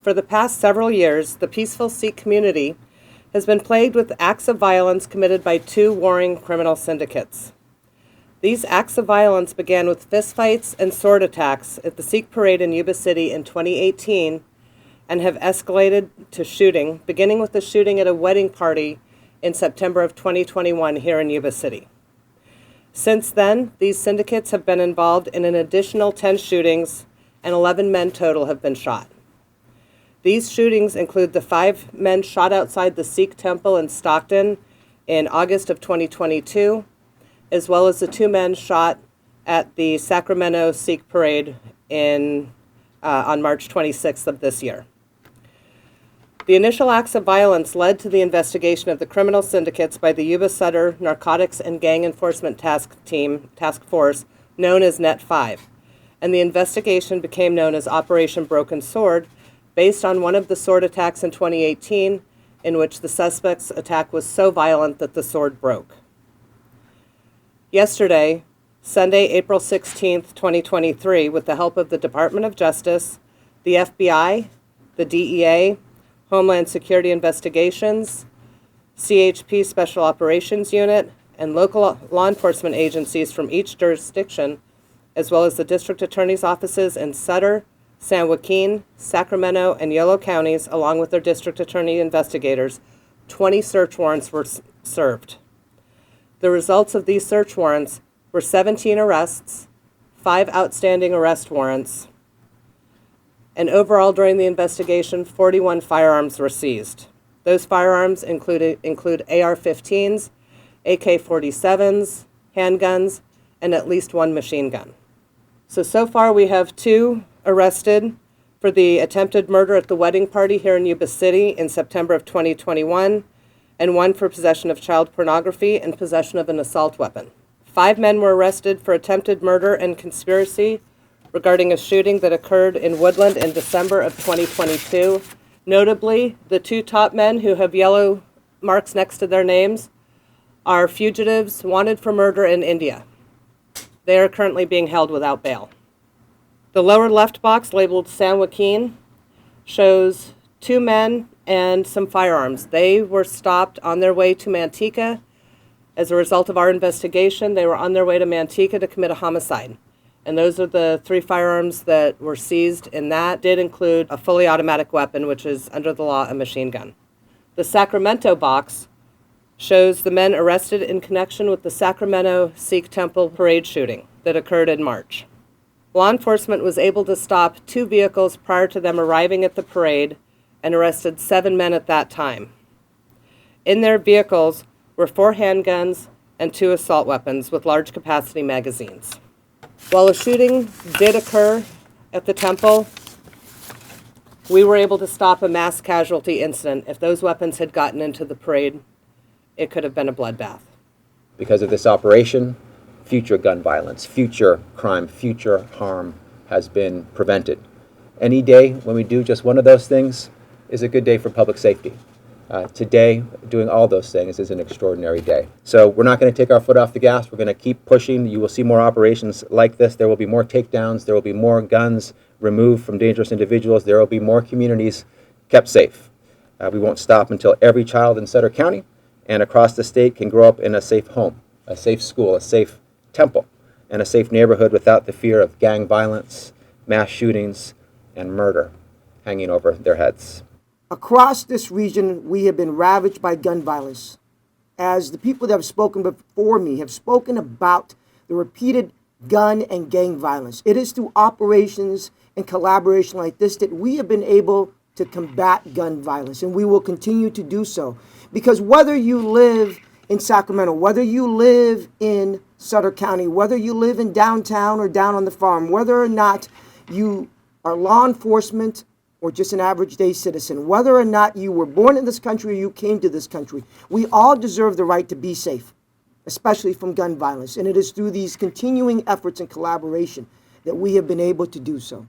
For the past several years, the peaceful Sikh community has been plagued with acts of violence committed by two warring criminal syndicates. These acts of violence began with fistfights and sword attacks at the Sikh parade in Yuba City in 2018 and have escalated to shooting, beginning with the shooting at a wedding party in September of 2021 here in Yuba City. Since then, these syndicates have been involved in an additional 10 shootings, and 11 men total have been shot. These shootings include the 5 men shot outside the Sikh temple in Stockton in August of 2022, as well as the 2 men shot at the Sacramento Sikh parade on March 26th of this year. The initial acts of violence led to the investigation of the criminal syndicates by the Yuba City Narcotics and Gang Enforcement Task Force, known as Net 5, and the investigation became known as Operation Broken Sword, based on one of the sword attacks in 2018, in which the suspect's attack was so violent that the sword broke. Yesterday, Sunday, April 16, 2023, with the help of the Department of Justice, the FBI, the DEA, Homeland Security Investigations, CHP Special Operations Unit, and local law enforcement agencies from each jurisdiction, as well as the district attorney's offices in Sutter, San Joaquin, Sacramento, and Yolo counties, along with their district attorney investigators, 20 search warrants were served. The results of these search warrants were 17 arrests, 5 outstanding arrest warrants, and overall during the investigation, 41 firearms were seized. Those firearms include AR-15s, AK-47s, handguns, and at least 1 machine gun. So far we have 2 arrested for the attempted murder at the wedding party here in Yuba City in September of 2021, and 1 for possession of child pornography and possession of an assault weapon. 5 men were arrested for attempted murder and conspiracy regarding a shooting that occurred in Woodland in December of 2022. Notably, the 2 top men who have yellow marks next to their names are fugitives wanted for murder in India. They are currently being held without bail. The lower left box, labeled San Joaquin, shows 2 men and some firearms. They were stopped on their way to Manteca. As a result of our investigation, they were on their way to Manteca to commit a homicide. And those are the 3 firearms that were seized, and that did include a fully automatic weapon, which is under the law a machine gun. The Sacramento box shows the men arrested in connection with the Sacramento Sikh Temple parade shooting that occurred in March. Law enforcement was able to stop 2 vehicles prior to them arriving at the parade and arrested 7 men at that time. In their vehicles were 4 handguns and 2 assault weapons with large capacity magazines. While a shooting did occur at the temple, we were able to stop a mass casualty incident. If those weapons had gotten into the parade, it could have been a bloodbath. Because of this operation, future gun violence, future crime, future harm has been prevented. Any day when we do just one of those things is a good day for public safety. Today, doing all those things is an extraordinary day. So we're not going to take our foot off the gas. We're going to keep pushing. You will see more operations like this. There will be more takedowns. There will be more guns removed from dangerous individuals. There will be more communities kept safe. We won't stop until every child in Sutter County and across the state can grow up in a safe home, a safe school, a safe temple, and a safe neighborhood without the fear of gang violence, mass shootings, and murder hanging over their heads. Across this region, we have been ravaged by gun violence. As the people that have spoken before me have spoken about the repeated gun and gang violence, it is through operations and collaboration like this that we have been able to combat gun violence, and we will continue to do so. Because whether you live in Sacramento, whether you live in Sutter County, whether you live in downtown or down on the farm, whether or not you are law enforcement or just an average day citizen, whether or not you were born in this country or you came to this country, we all deserve the right to be safe, especially from gun violence. And it is through these continuing efforts and collaboration that we have been able to do so.